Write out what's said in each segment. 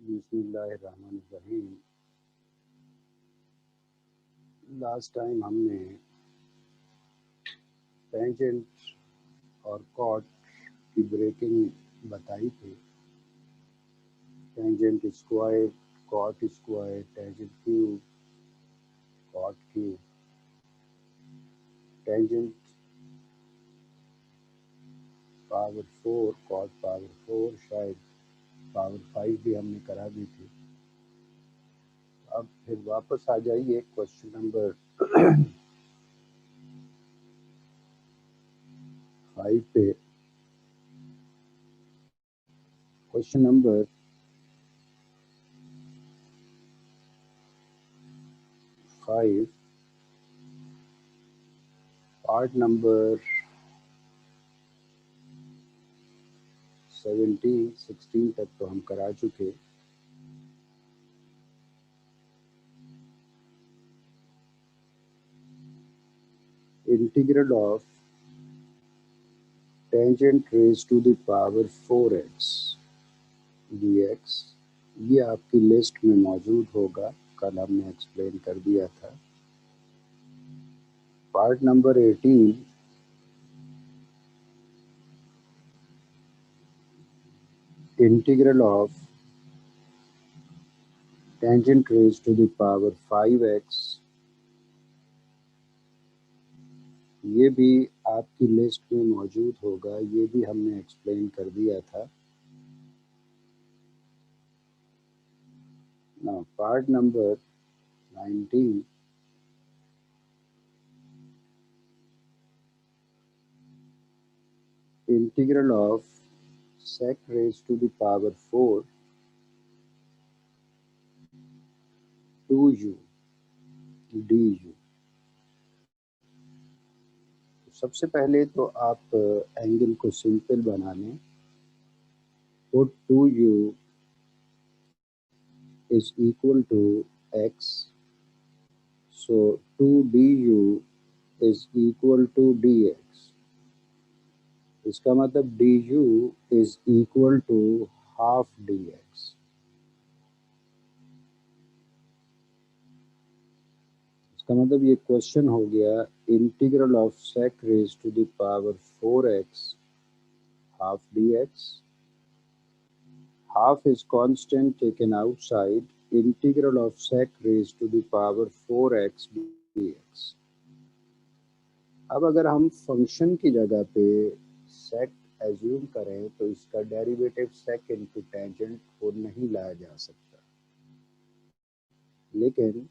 बिस्मिल्लाहिर्रहमानिर्रहीम। Last time हमने tangent और कॉट की ब्रेकिंग बताई थी। Tangent square, cot square, tangent cube, cot cube, tangent power 4, cot power 4, शायद पावर 5 भी हमने करा दी थी। अब फिर वापस आ जाइए क्वेश्चन नंबर 5 पे। क्वेश्चन नंबर 5, पार्ट नंबर 16 तक तो हम करा चुके। Integral of tangent raise to the power 4x dx, ये आपकी लिस्ट में मौजूद होगा, कल हमने एक्सप्लेन कर दिया था। Part number 18, integral of tangent raise to the power 5x, ये भी आपकी लिस्ट में मौजूद होगा, ये भी हमने एक्सप्लेन कर दिया था। Now part number 19, integral of sec raised to the power 4 2u du। सबसे पहले तो आप एंगल को सिंपल बना लें। Put 2u is equal to x, so 2 du is equal to dx। इसका मतलब du is equal to half dx। इसका मतलब ये क्वेश्चन हो गया integral of sec raise to the power 4x half dx। Half is constant taken outside, integral of sec raised to the power 4x dx। अब अगर हम function की जगह पे sec एज्यूम करें तो इसका डेरिवेटिव sec इनटू टेंजेंट को नहीं लाया जा सकता, लेकिन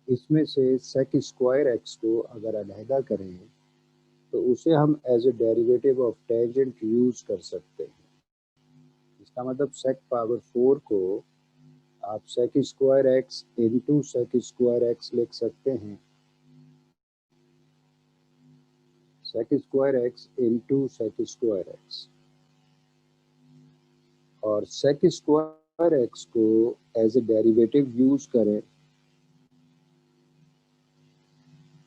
इसमें से sec स्क्वायर x को अगर अलहदा करें तो उसे हम as a derivative of tangent use कर सकते हैं। इसका मतलब sec पावर 4 को आप sec square x into sec square x लिख सकते हैं। sec square x into sec square x, और sec स्क्वायर x को एज ए डेरिवेटिव यूज करें,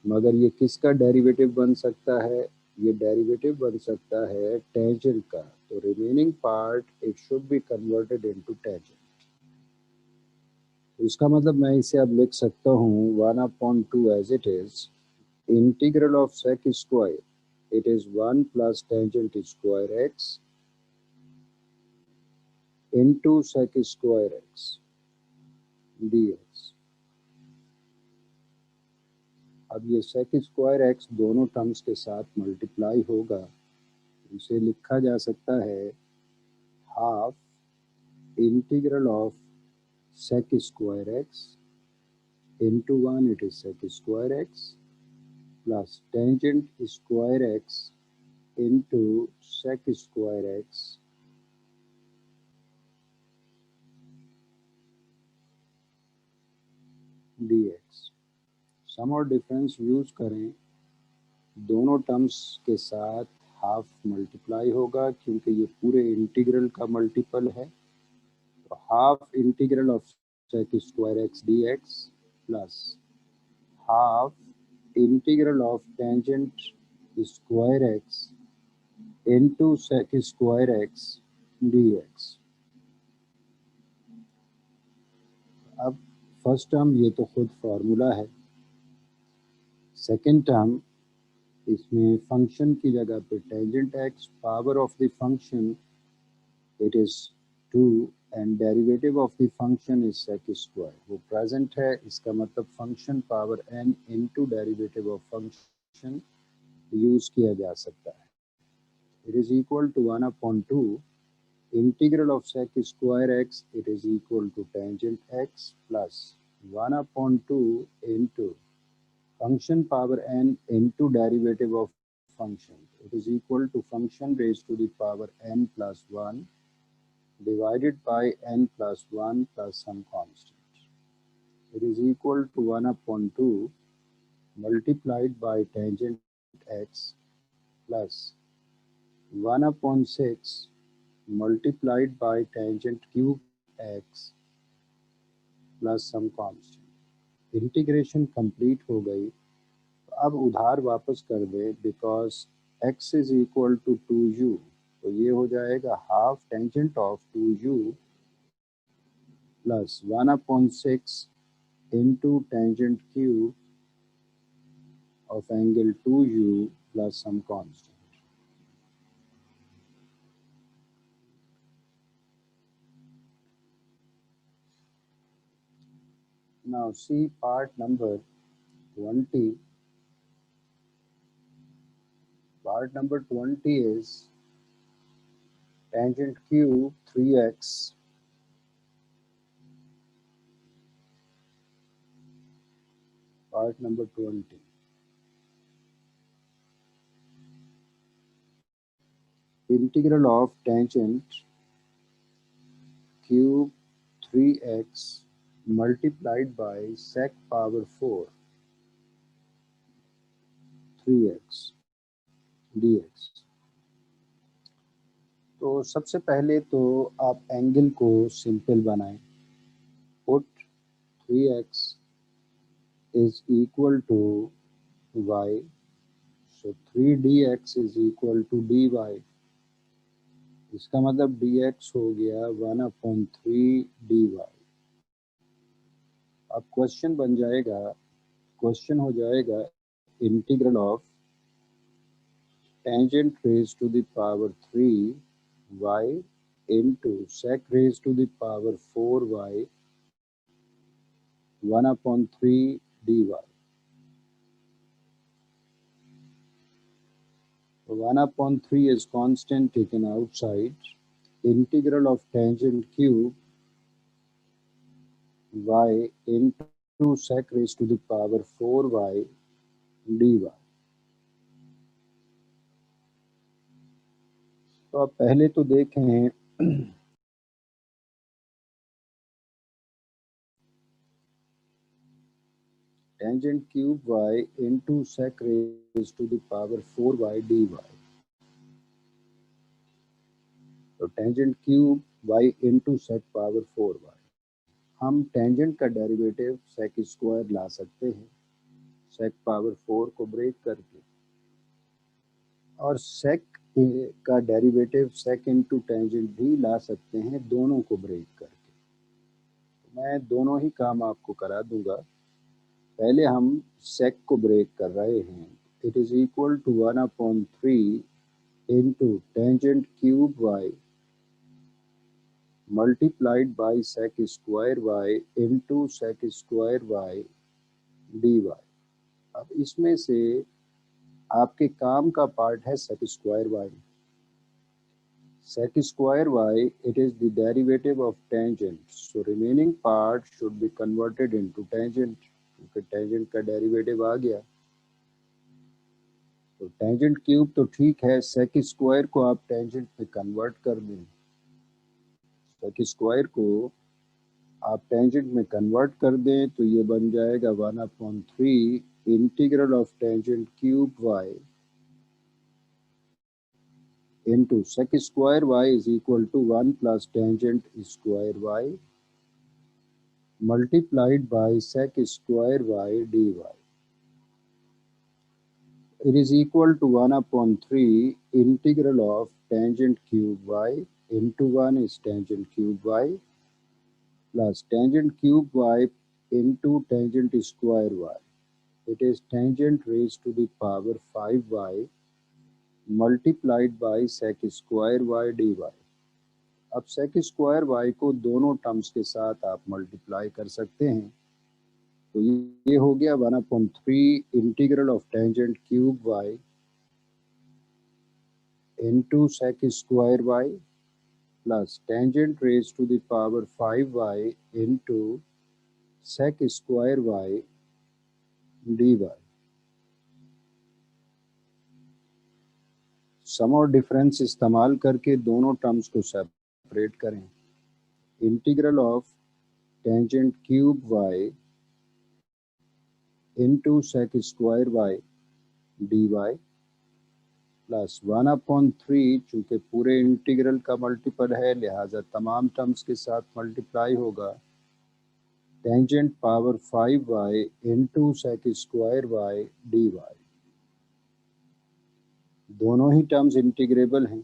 मगर ये किसका डेरिवेटिव बन सकता है? ये डेरिवेटिव बन सकता है टेंजेंट का, तो remaining part it should be converted into tangent. तो इसका मतलब मैं इसे अब लिख सकता हूँ 1/2 as it is integral of sec square, it is 1 plus tangent square x into sec square x dx। अब ये sec स्क्वायर x दोनों टर्म्स के साथ मल्टीप्लाई होगा, इसे लिखा जा सकता है half integral of sec square x into 1 it is sec square x plus tangent square x into sec square x dx। सम और डिफरेंस यूज करें, दोनों टर्म्स के साथ हाफ मल्टीप्लाई होगा क्योंकि ये पूरे इंटीग्रल का मल्टीपल है, तो half integral of sec square x D x plus half integral of tangent square x into sec square x D x. First term ये तो खुद फार्मूला है। सेकेंड टर्म, इसमें फंक्शन की जगह पे tangent x, power of the function it is 2 and derivative of the function is sec square, वो present है। इसका मतलब function power n into derivative of function use किया जा सकता है। It is equal to 1/2 integral of sec square x, it is equal to tangent x plus 1/2 into function power n into derivative of function. It is equal to function raised to the power n plus 1 divided by n plus 1 plus some constant. It is equal to 1/2 multiplied by tangent x plus 1/6 multiplied by tangent cube x plus some constant. Integration complete हो गई। अब उधार वापस कर दे because x is equal to 2u, तो ये हो जाएगा half tangent of 2u plus 1/6 into tangent cube of angle 2u plus some constant. Now see part number 20. Part number 20 is tangent cube 3x part number 20. Integral of tangent cube 3x multiplied by sec power 4 3x dx। तो सबसे पहले तो आप angle को simple बनाएं। Put 3x is equal to y, so 3dx is equal to dy। इसका मतलब dx हो गया 1/3 dy। अब क्वेश्चन बन जाएगा, क्वेश्चन हो जाएगा integral of tangent raised to the power 3y into sec raised to the power 4y 1/3 dy। 1/3 is constant taken outside. Integral of tangent cube y into sec raised to the power 4y dy। तो अब पहले तो देखें tangent cube y into sec raised to the power 4y dy। तो tangent cube y into sec power 4y, हम tangent का derivative sec square ला सकते हैं sec पावर 4 को ब्रेक करके, और sec का डेरिवेटिव sec इंटू टेंजेंट भी ला सकते हैं दोनों को ब्रेक करके। तो मैं दोनों ही काम आपको करा दूंगा। पहले हम sec को ब्रेक कर रहे हैं। It is equal to 1/3 into tangent cube y multiplied by sec square y into sec square y dy। अब इसमें से आपके काम का पार्ट है sec square y। Sec square y, it is the derivative of tangent, so remaining part should be converted into tangent, क्योंकि tangent का derivative आ गया। तो tangent क्यूब तो ठीक है, sec स्क्वायर को आप tangent में कन्वर्ट कर दें। sec स्क्वायर को आप tangent में कन्वर्ट कर दें तो ये बन जाएगा 1/3 integral of tangent cube y into sec square y is equal to 1 plus tangent square y multiplied by sec square y dy। It is equal to 1/3 integral of tangent cube y into 1 is tangent cube y plus tangent cube y into tangent square y. It is tangent raised to the power 5y multiplied by sec square y dy. अब sec square y को दोनों terms के साथ आप multiply कर सकते हैं, तो ये हो गया 1/3 integral of tangent cube y into sec square y plus tangent raised to the power 5y into sec square y dy. सम और डिफरेंस इस्तेमाल करके दोनों टर्म्स को सेपरेट करें. Integral of tangent cube y into sec square y dy plus 1/3, चूँकि पूरे integral का multiple है लिहाजा तमाम टर्म्स के साथ मल्टीप्लाई होगा, tangent power 5y into sec square y dy. दोनों ही टर्म्स इंटीग्रेबल हैं.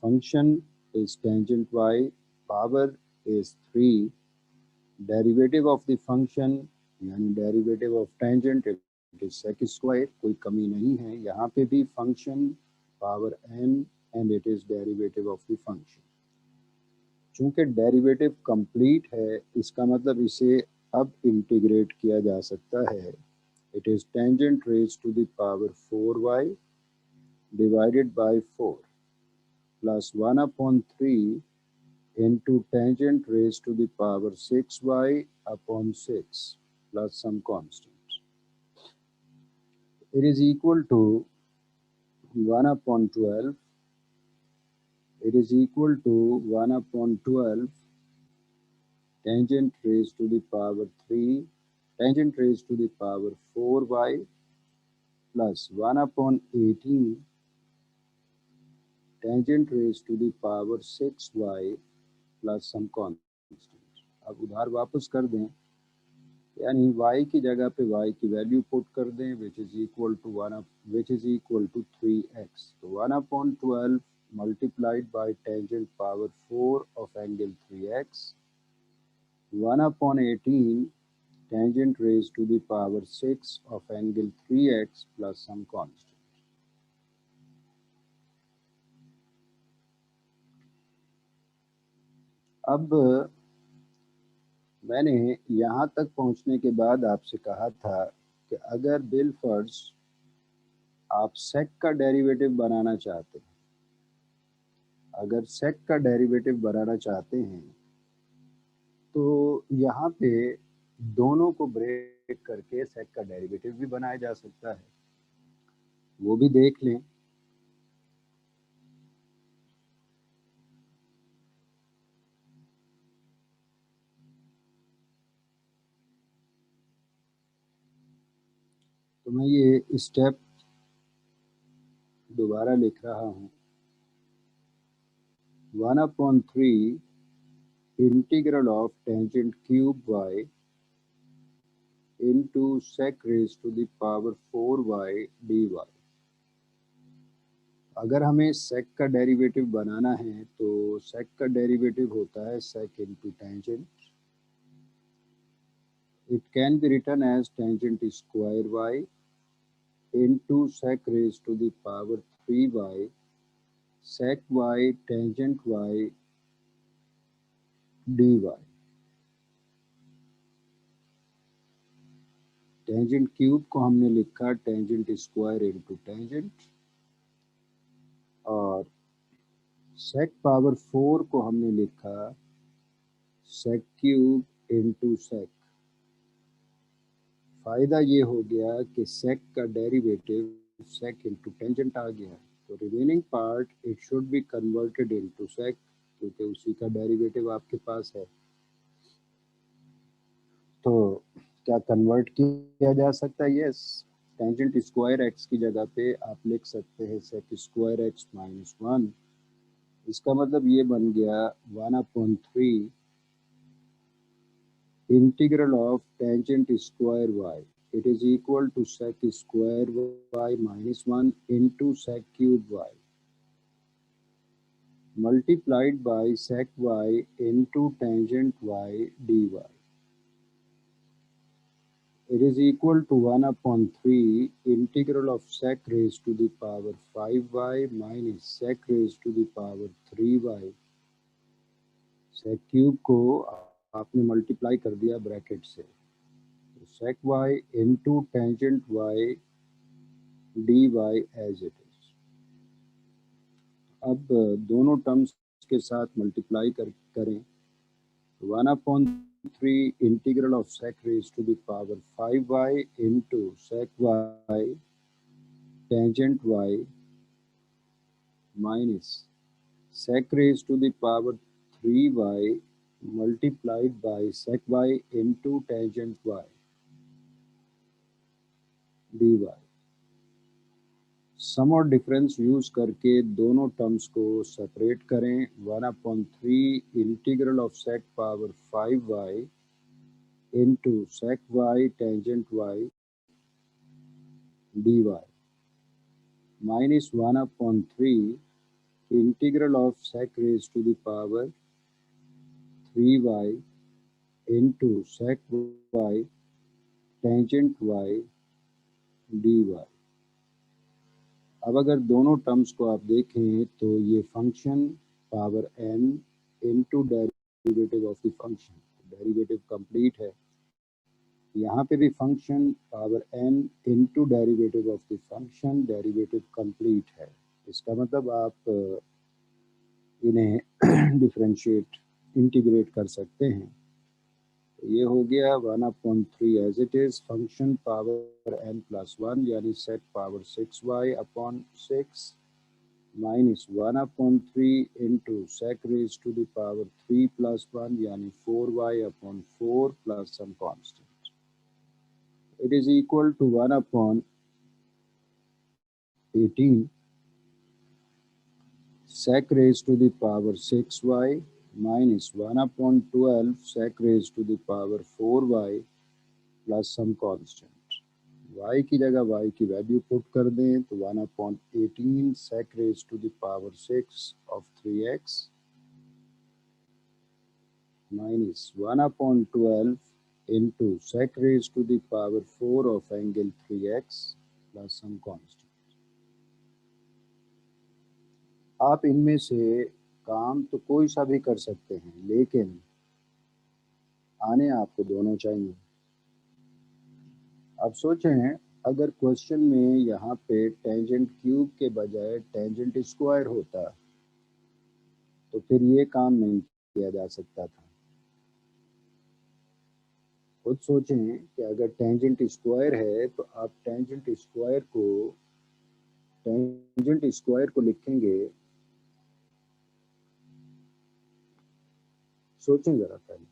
Function is tangent y, power is 3, derivative of the function यानी derivative of tangent it is sec square, कोई कमी नहीं है. यहाँ पे भी function power n and it is derivative of the function. चूँकि डेरिवेटिव कंप्लीट है, इसका मतलब इसे अब इंटीग्रेट किया जा सकता है. It is tangent raise to the power 4y divided by 4 plus 1/3 into tangent raised to the power 6y upon 6 plus some constants. It is equal to 1/12. It is equal to 1/12 tangent raised to the power 3, tangent raised to the power 4y plus 1/18 tangent raised to the power 6y plus some constant. अब उधार वापस कर दें, यानी y की जगह पे y की वैल्यू पुट कर दें which is equal to 3x. तो 1/12 multiplied by tangent power 4 of angle 3x, 1/18 tangent raised to the power 6 of angle 3x plus some constant. अब मैंने यहाँ तक पहुँचने के बाद आपसे कहा था कि अगर बिलफर्ज आप सेक का डेरिवेटिव बनाना चाहते हैं, अगर सेक का डेरिवेटिव बनाना चाहते हैं तो यहाँ पे दोनों को ब्रेक करके सेक का डेरिवेटिव भी बनाया जा सकता है, वो भी देख लें. तो मैं ये स्टेप दोबारा लिख रहा हूँ. 1/3 integral of tangent cube y into sec raised to the power 4y dy. अगर हमें सेक का डेरिवेटिव बनाना है तो सेक का डेरिवेटिव होता है sec into tangent. It can be written as tangent square y into sec raised to the power 3y sec y tangent y dy. Tangent cube को हमने लिखा टेंजेंट स्क्वायर इंटू टेंजेंट, और सेक power 4 को हमने लिखा सेक cube into sec. फ़ायदा ये हो गया कि सेक का डेरिवेटिव सेक इंटू टेंजेंट आ गया, तो remaining part it should be converted into sec, क्योंकि उसी का डेरिवेटिव आपके पास है. तो क्या कन्वर्ट किया जा सकता है? यस. टेंजेंट स्क्वायर एक्स की जगह पे आप लिख सकते हैं सेक स्क्वायर एक्स माइनस 1. इसका मतलब ये बन गया 1/3 integral of tangent square y. It is equal to sec square y minus 1 into sec cube y multiplied by sec y into tangent y dy. It is equal to 1 upon 3 integral of sec raised to the power 5y minus sec raised to the power 3y. sec cube को आपने multiply कर दिया bracket से, तो sec y into tangent y dy as it is. अब दोनों terms के साथ मल्टीप्लाई करें। 1 upon 3 integral of sec raised to the power 5y into sec y tangent y minus sec raised to the power 3y multiplied by sec y into tangent y dy। सम और difference use करके दोनों terms को separate करें। 1 upon 3 integral of sec power 5y into sec y tangent y dy minus 1 upon 3 integral of sec raised to the power 3y into sec y tangent y dy। अब अगर दोनों terms को आप देखें तो ये function power n into derivative of the function, derivative complete है। यहाँ पे भी function power n into derivative of the function, derivative complete है। इसका मतलब आप इन्हें डिफरेंशिएट इंटीग्रेट कर सकते हैं। तो ये हो गया 1 upon 3 as it is, function power n plus 1 यानी sec power 6y upon 6 minus 1 upon 3 into sec raise to the power 3 plus 1 यानी 4y upon 4 plus some constant. It is equal to 1 upon 18 sec raised to the power 6y minus 1 upon 12 sec raised to the power 4y plus some constant। y की जगह y की value put कर दें तो 1 upon 18 sec raised to the power 6 of 3x minus 1 upon 12 into sec raised to the power 4 of angle 3x plus some constant। आप इनमें से काम तो कोई सा भी कर सकते हैं, लेकिन आने आपको दोनों चाहिए। अब सोचें अगर क्वेश्चन में यहाँ पे टेंजेंट क्यूब के बजाय टेंजेंट स्क्वायर होता तो फिर ये काम नहीं किया जा सकता था। खुद सोचें कि अगर टेंजेंट स्क्वायर है तो आप टेंजेंट स्क्वायर को लिखेंगे। सोचें जरा पहले।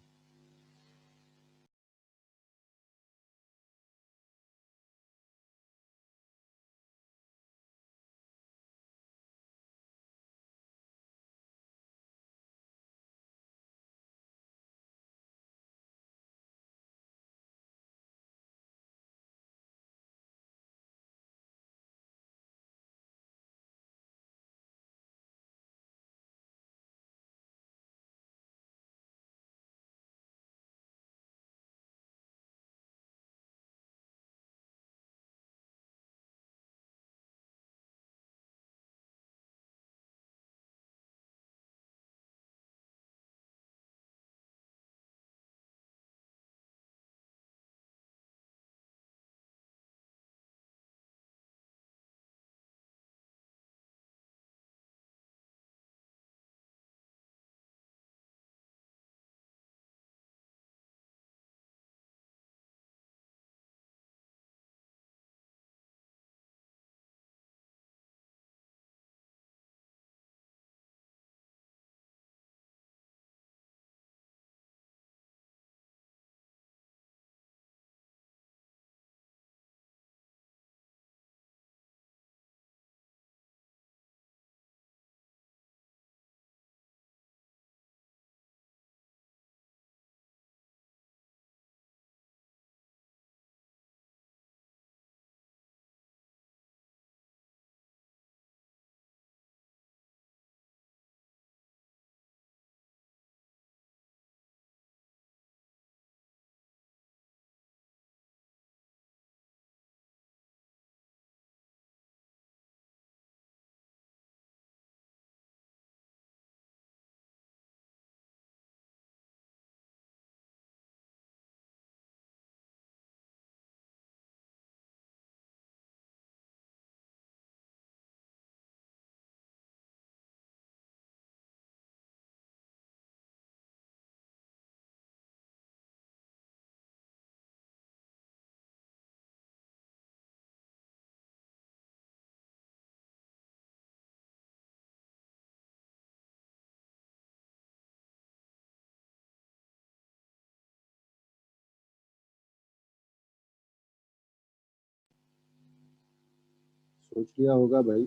सोच लिया होगा भाई,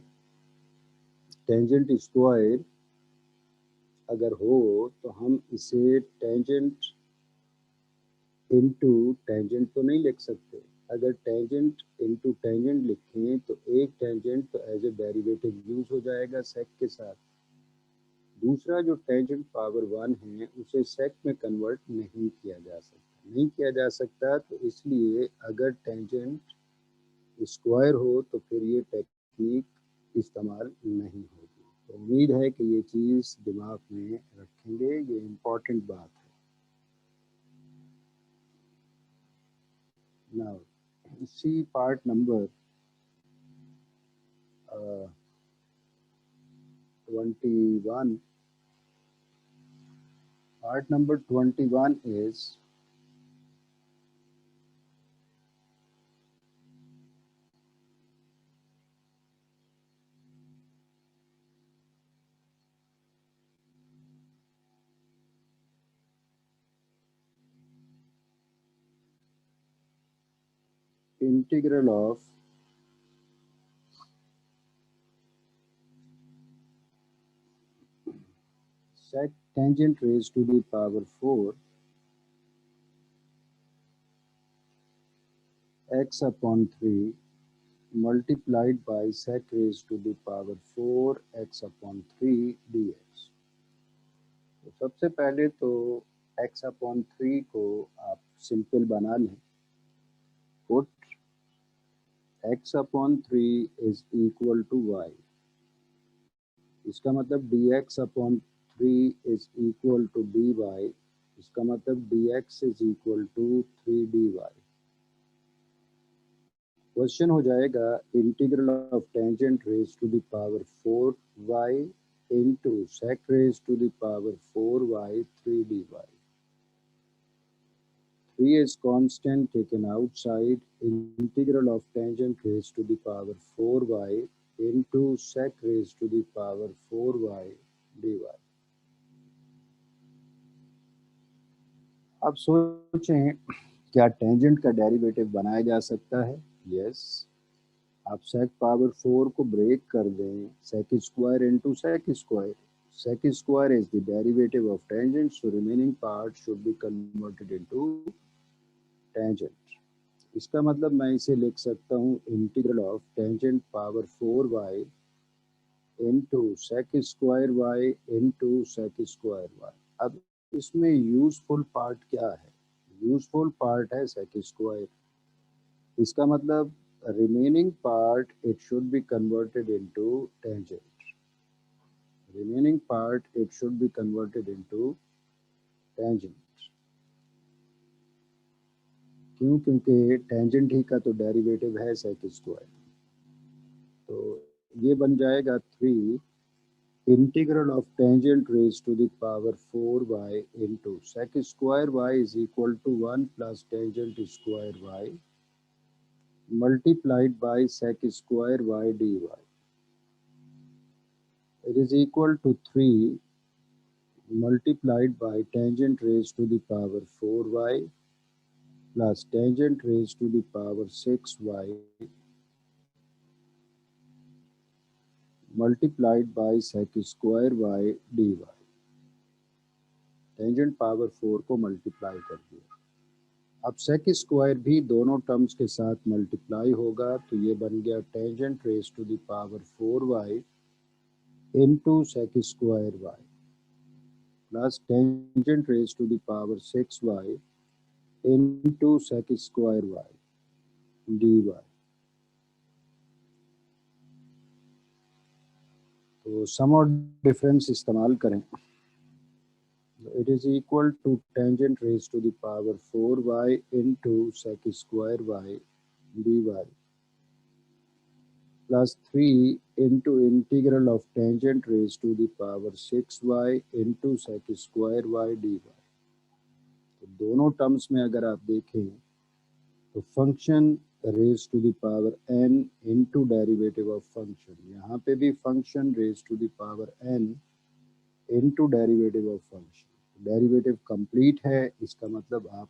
टेंजेंट स्क्वायर अगर हो तो हम इसे टेंजेंट इनटू टेंजेंट तो नहीं लिख सकते। अगर टेंजेंट इनटू टेंजेंट लिखें तो एक टेंजेंट तो एज ए डेरिवेटिव यूज हो जाएगा सेक के साथ, दूसरा जो टेंजेंट पावर 1 है उसे सेक में कन्वर्ट नहीं किया जा सकता, नहीं किया जा सकता। तो इसलिए अगर टेंजेंट स्क्वायर हो तो फिर ये टेक्निक इस्तेमाल नहीं होगी। तो उम्मीद है कि ये चीज़ दिमाग में रखेंगे, ये इम्पोर्टेंट बात है। नाउ इसी part number 21, part number 21 is integral of sec tangent raised to the power 4 x upon 3 multiplied by sec raised to the power 4 x upon 3 dx। तो सबसे पहले तो x upon 3 को आप सिंपल बना लें। Put x upon 3 is equal to y। इसका मतलब dx upon 3 is equal to dy। इसका मतलब dx is equal to 3 dy। Question हो जाएगा integral of tangent raise to the power 4y into sec raise to the power 4y 3 dy। 3 is constant taken outside, integral of tangent raised to the power 4y into sec raised to the power 4y dy। अब सोचें क्या tangent का derivative बनाया जा सकता है? Yes. आप सेक power 4 को ब्रेक कर दें, sec square into sec square. Sec square is the derivative of tangent, so remaining part should be converted into tangent. इसका मतलब मैं इसे लिख सकता हूँ integral of tangent power 4y into sec square y into sec square y। अब इसमें useful part क्या है? यूजफुल पार्ट है सेक स्क्वायर। इसका मतलब remaining part it should be converted into tangent। remaining part it should be converted into tangent। क्यों? क्योंकि tangent ही का तो डेरिवेटिव है सेक स्क्वायर। तो ये बन जाएगा 3 integral of tangent raise to the power 4y into sec square y is equal to 1 plus tangent square y multiplied by sec square y dy। It is equal to 3 multiplied by tangent raised to the power 4y plus tangent raised to the power 6y multiplied by sec square y dy। Tangent power 4 को multiply कर दिया। अब sec square भी दोनों terms के साथ multiply होगा, तो ये बन गया tangent raise to the power 4y into sec square y plus tangent raise to the power 6y into sec square y dy। तो सम और डिफरेंस इस्तेमाल करें। It is equal to tangent raised to the power 4y into sec square y dy plus 3 into integral of tangent raised to the power 6y into sec square y dy। तो दोनों terms में अगर आप देखें तो function raise to the power n into derivative of function, यहाँ पे भी function raise to the power n into derivative of function. Derivative complete है, इसका मतलब आप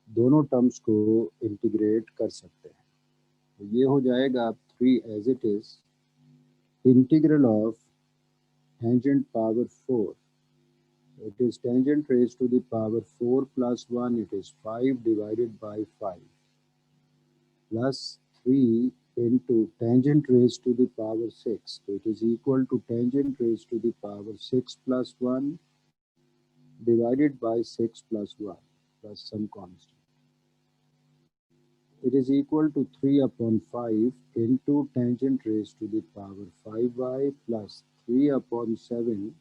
दोनों टर्म्स को इंटीग्रेट कर सकते हैं। तो ये हो जाएगा अब 3 as it is integral of tangent power 4. It is tangent raised to the power 4 plus 1, it is 5 divided by 5 plus 3 into tangent raised to the power 6. So it is equal to tangent raised to the power 6 plus 1 divided by 6 plus 1 plus some constant. It is equal to 3 upon 5 into tangent raised to the power 5y plus 3 upon 7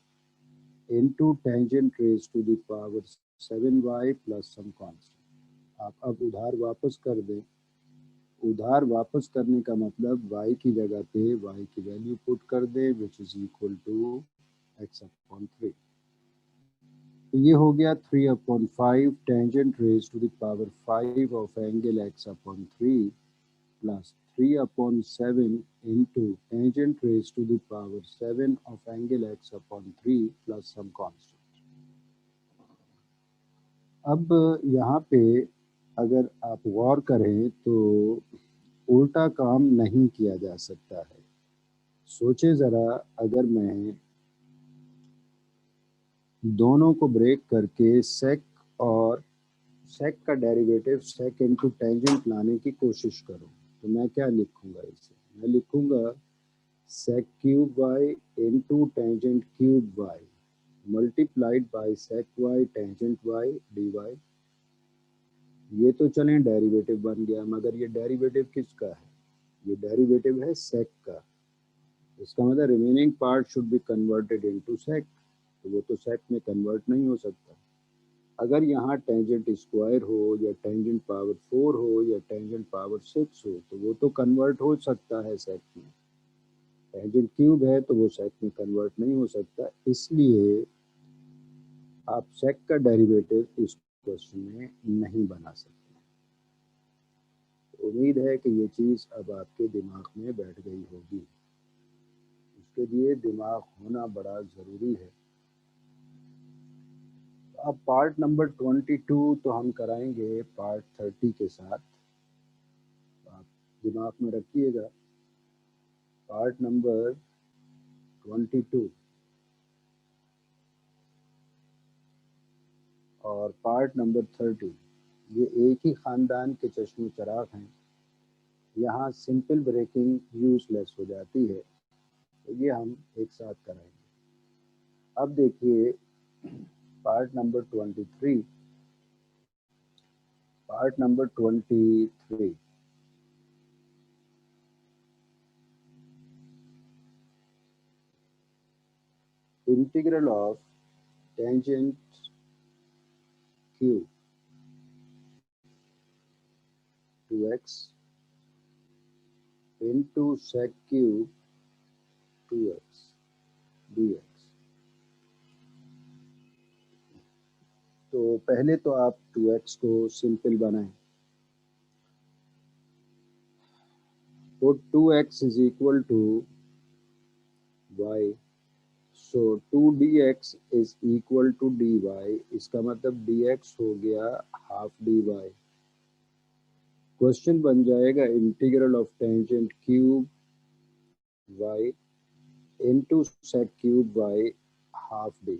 into tangent raised to the power 7y plus some constant. आप अब उधार वापस कर दें. उधार वापस करने का मतलब y की जगह पे y की वैल्यू पुट कर दें which is equal to x upon 3. तो ये हो गया 3 upon 5 tangent raise to the power 5 of angle x upon 3 plus 3 upon 7 into tangent raised to the power 7 of angle x upon 3 plus some constant. अब यहाँ पे अगर आप गौर करें तो उल्टा काम नहीं किया जा सकता है. सोचे ज़रा, अगर मैं दोनों को ब्रेक करके सेक और सेक का डेरिवेटिव सेक इनटू टेंजेंट लाने की कोशिश करूं तो मैं क्या लिखूंगा? इसे मैं लिखूंगा sec cube y into tangent cube y multiplied by sec y tangent y dy. ये तो चलें डेरिवेटिव बन गया, मगर ये डेरिवेटिव किसका है? ये डेरिवेटिव है सेक का. इसका मतलब remaining part should be converted into sec. तो वो तो सेक में कन्वर्ट नहीं हो सकता. अगर यहाँ टेंजेंट स्क्वायर हो या टेंजेंट पावर 4 हो या टेंजेंट पावर 6 हो तो वो तो कन्वर्ट हो सकता है सेक में. टेंजेंट क्यूब है तो वो सेक में कन्वर्ट नहीं हो सकता. इसलिए आप सेक का डेरिवेटिव इस क्वेश्चन में नहीं बना सकते. उम्मीद है कि ये चीज़ अब आपके दिमाग में बैठ गई होगी. इसके लिए दिमाग होना बड़ा ज़रूरी है. अब पार्ट नंबर 22 तो हम कराएंगे पार्ट 30 के साथ. आप दिमाग में रखिएगा पार्ट नंबर 22 और पार्ट नंबर 30 ये एक ही ख़ानदान के चश्मे चराग हैं. यहाँ सिंपल ब्रेकिंग यूजलेस हो जाती है, तो ये हम एक साथ कराएंगे. अब देखिए part number 23. Part number 23 integral of tangent cube 2x into sec cube 2x dx. तो पहले तो आप 2x को सिंपल बनाएं. तो 2x is equal to y. So 2 dx is equal to dy. इसका मतलब dx हो गया हाफ dy. क्वेश्चन बन जाएगा integral of tangent cube y into sec cube y half dy.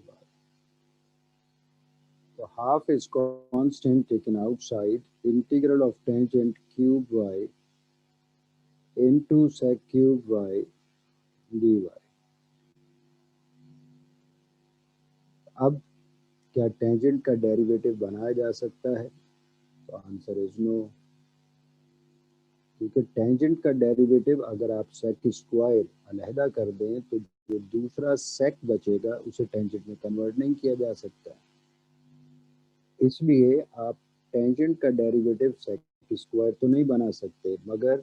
So half is constant taken outside. Integral of tangent cube y into sec cube y dy. अब क्या tangent का derivative बनाया जा सकता है? तो आंसर इज नो. क्योंकि tangent का डेरिवेटिव अगर आप सेक स्क्वायर अलहदा कर दें तो जो दूसरा सेक बचेगा उसे टेंजेंट में कन्वर्ट नहीं किया जा सकता. इसलिए आप टेंजेंट का डेरिवेटिव सेक स्क्वायर तो नहीं बना सकते, मगर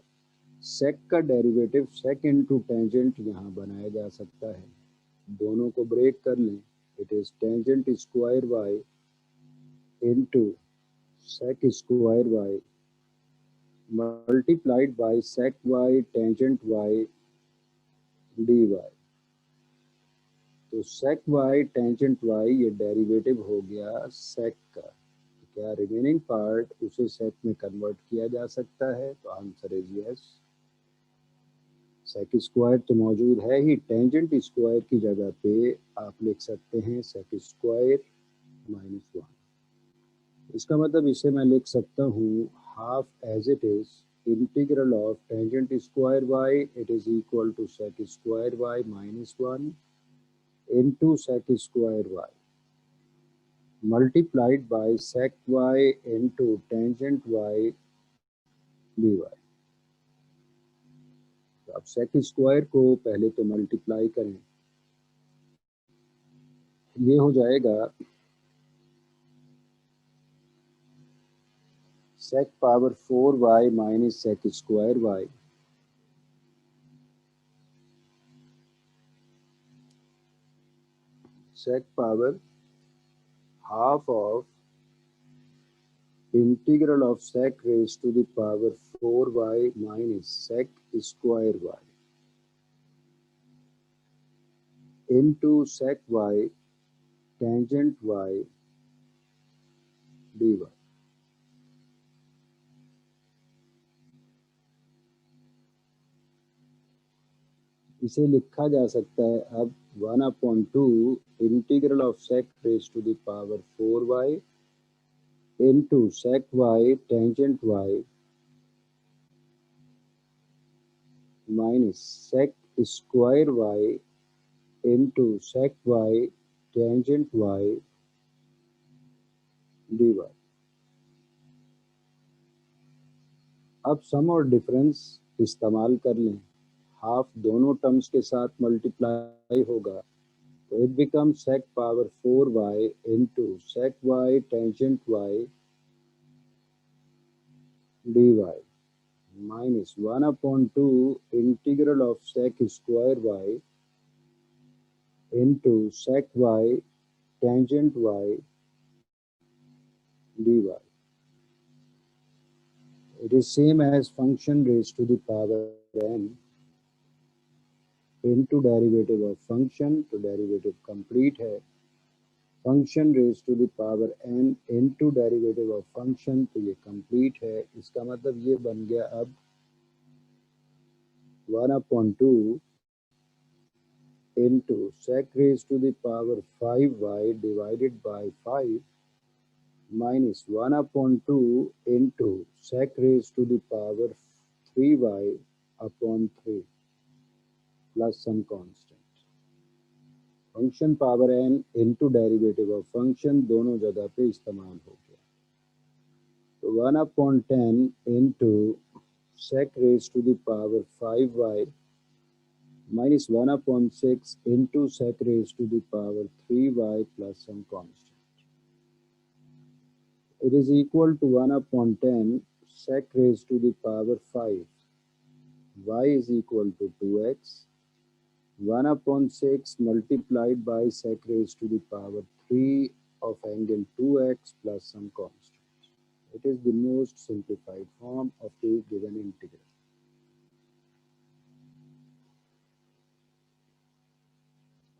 सेक का डेरिवेटिव सेक इनटू टेंजेंट यहाँ बनाया जा सकता है. दोनों को ब्रेक कर लें. It is tangent square y into sec square y multiplied by sec y tangent y d y. तो सेक वाई टेंजेंट वाई ये डेरिवेटिव हो गया सेक का. क्या रिमेनिंग पार्ट उसे सेक में कन्वर्ट किया जा सकता है? तो answer is yes. Sec square तो मौजूद है ही, टेंजेंट स्क्वायर की जगह पे आप लिख सकते हैं सेक स्क्वायर -1। इसका मतलब इसे मैं लिख सकता हूँ half as it is integral of tangent square y, it is equal to sec square y -1 into sec square y multiplied by sec y into tangent y dy। तो अब sec स्क्वायर को पहले तो मल्टीप्लाई करें, ये हो जाएगा sec power 4y minus sec square y sec power half of integral of sec raised to the power 4y minus sec square y into sec y tangent y dy। इसे लिखा जा सकता है अब 1/2 integral of sec raise to the power 4y into sec y tangent y minus sec square y into sec y tangent y dy। अब सम और difference इस्तेमाल कर लें, हाफ दोनों टर्म्स के साथ मल्टीप्लाई होगा तो it become sec power 4y into sec y tangent y dy minus 1/2 integral of sec square y into sec y tangent y dy। It is same as function raised to the power n into derivative of function, तो derivative complete है, function raise to the power n into derivative of function, तो ये complete है। इसका मतलब ये बन गया अब 1/2 into sec raised to the power 5y divided by 5 minus 1/2 into sec raised to the power 3y upon 3 plus some constant। Function power n into derivative of function दोनों जगह पे इस्तेमाल हो गया, तो 1/10 into sec raised to the power 5y minus 1/6 into sec raised to the power 3y plus some constant। It is equal to 1/10 sec raised to the power 5, y is equal to 2x, 1/6 multiplied by sec raised to the power 3 of angle 2x plus some constant। It is the most simplified form of the given integral।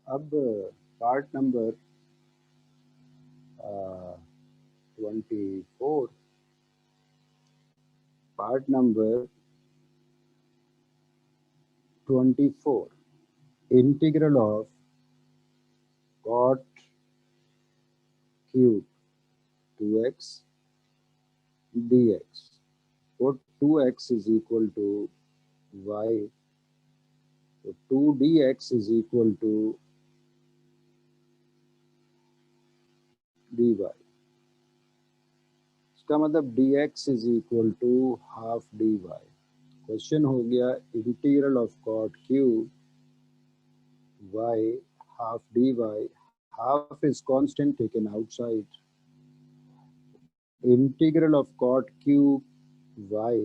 अब part number 24, part number 24 integral of cot cube 2x dx, put 2x is equal to y, so 2 dx is equal to dy। इसका मतलब dx is equal to half dy। Question हो गया integral of cot cube y half dy, half is constant taken outside, integral of cot cube y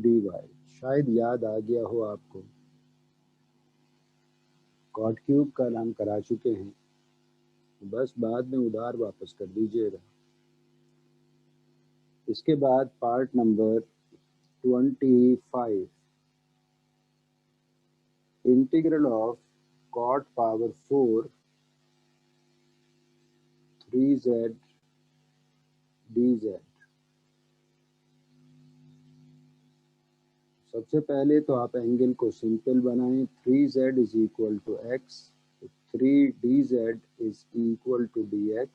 dy। शायद याद आ गया हो आपको, cot cube का नाम करा चुके हैं, बस बाद में उधार वापस कर दीजिएगा। इसके बाद part number 25 integral of cot पावर 4 3z dz। सबसे पहले तो आप एंगल को सिंपल बनाएं, 3z is equal to x, तो 3dz is equal to dx।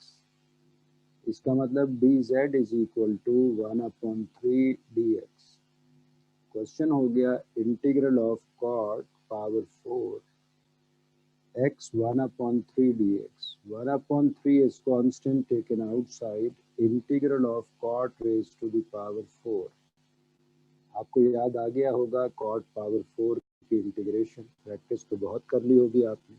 इसका मतलब dz is equal to 1/3 dx। Question हो गया इंटीग्रल ऑफ cot पावर 4 x 1/3 dx। 1/3 is constant taken outside, integral of cot raised to the power 4। आपको याद आ गया होगा cot पावर 4 की इंटीग्रेशन, प्रैक्टिस तो बहुत कर ली होगी आपने।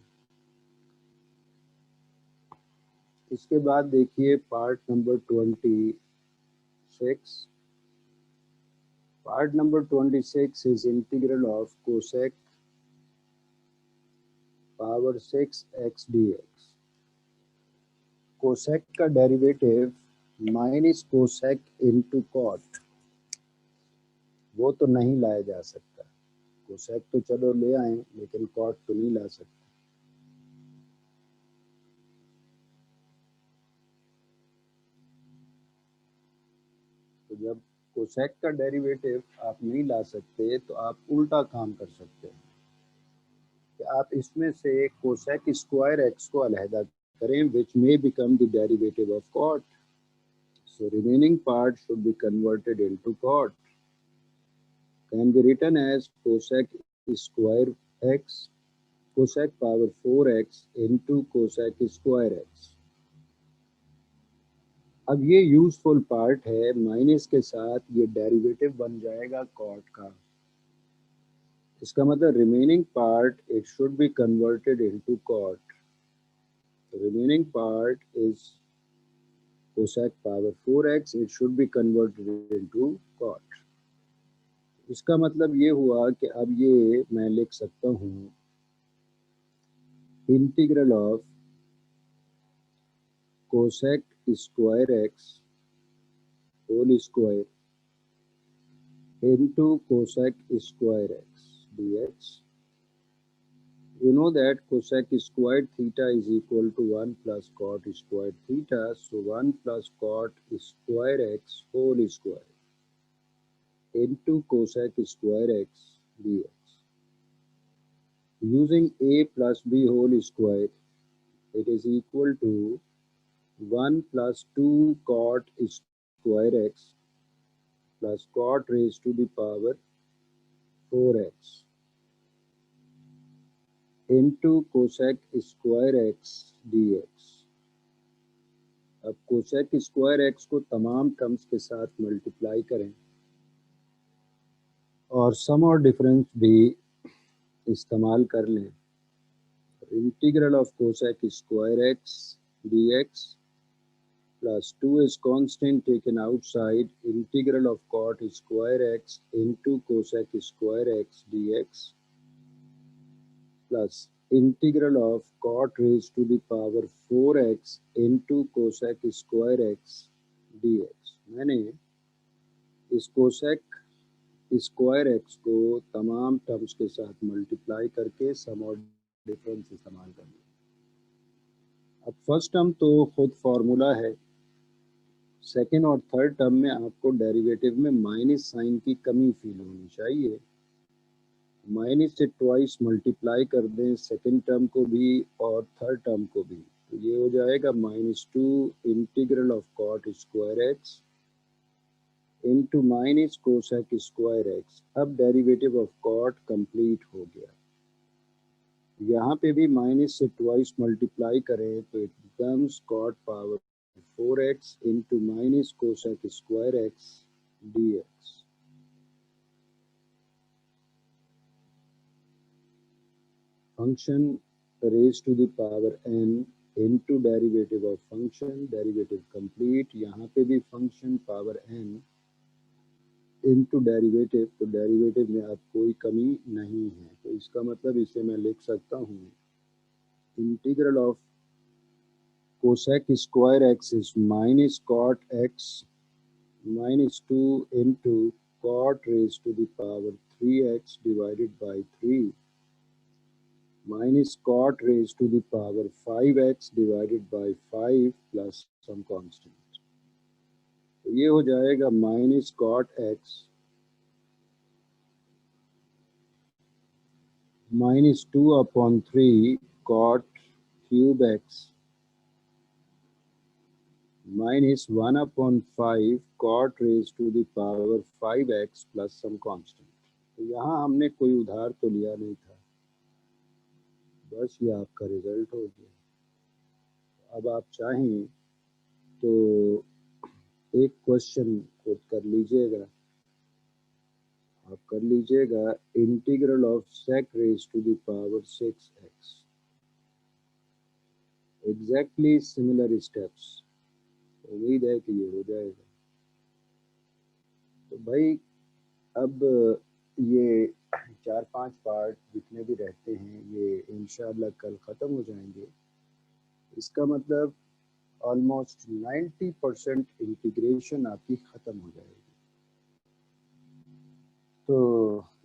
इसके बाद देखिए part number 26। Part number 26 is integral of cosec power 6x dx। Cosec का derivative minus cosec into cot, वो तो नहीं लाया जा सकता। कोसेक तो चलो ले आए, लेकिन कॉट तो नहीं ला सकते। तो जब कोसेक का डेरिवेटिव आप नहीं ला सकते तो आप उल्टा काम कर सकते हैं कि आप इसमें से कोसेक स्क्वायर एक्स को अलहदा करें, which may become the derivative of cot. So remaining part should be converted into cot, can be written as cosec square x cosec power 4x into cosec square x. अब ये useful part है, minus के साथ ये derivative बन जाएगा cot का। इसका मतलब remaining part it should be converted into cot. Remaining part is cosec power 4x, it should be converted into cot. इसका मतलब ये हुआ कि अब ये मैं लिख सकता हूँ integral of cosec square x whole square into cosec square x dx। You know that cosec squared theta is equal to 1 plus cot squared theta, so 1 plus cot square x whole square into cosec square x dx। Using a plus b whole square, it is equal to 1 plus 2 cot square x plus cot raised to the power 4x into cosec square x dx। अब cosec square x को तमाम terms के साथ multiply करें और सम और difference भी इस्तेमाल कर लें। Integral of cosec square x dx plus 2 is constant taken outside, integral of cot square x into cosec square x dx plus integral of cot raised to the power 4x into cosec square x dx। मैंने इस cosec square x को तमाम terms के साथ multiply करके सम और difference इस्तेमाल कर लिया। अब फर्स्ट टर्म तो खुद फार्मूला है, सेकेंड और थर्ड टर्म में आपको डेरिवेटिव में माइनस साइन की कमी फील होनी चाहिए। माइनस से ट्वाइस मल्टीप्लाई कर दें सेकेंड टर्म को भी और थर्ड टर्म को भी, तो ये हो जाएगा -2 integral of cot square x into minus cosec square x. अब डेरिवेटिव ऑफ कॉट कंप्लीट हो गया। यहाँ पे भी माइनस से ट्वाइस मल्टीप्लाई करें तो it becomes cot power 4x into minus cosec square x dx। Function raise to the power n into derivative of function, derivative complete. यहाँ पे भी function power n into derivative, तो derivative में अब कोई कमी नहीं है, तो इसका मतलब इसे मैं लिख सकता हूँ integral of cosec square x is minus cot x -2 into cot raise to the power 3x divided by 3 minus cot raised to the power 5x divided by 5 plus some constant। तो ये हो जाएगा minus cot x -2/3 cot cube x -1/5 cot raised to the power 5x plus some constant। तो यहाँ हमने कोई उधार तो लिया नहीं था, बस ये आपका रिजल्ट हो गया। अब आप चाहें तो एक क्वेश्चन खुद कर लीजिएगा। आप कर लीजिएगा integral of sec raise to the power 6x। Exactly similar steps, उम्मीद है कि ये हो जाएगा। तो भाई अब ये 4-5 पार्ट जितने भी रहते हैं ये इंशाल्लाह कल ख़त्म हो जाएंगे। इसका मतलब ऑलमोस्ट 90% इंटीग्रेशन आपकी ख़त्म हो जाएगी। तो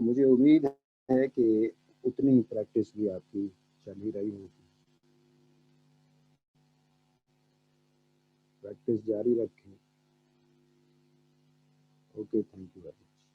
मुझे उम्मीद है कि उतनी प्रैक्टिस भी आपकी चल ही रही होगी। प्रैक्टिस जारी रखें। Okay, thank you very much.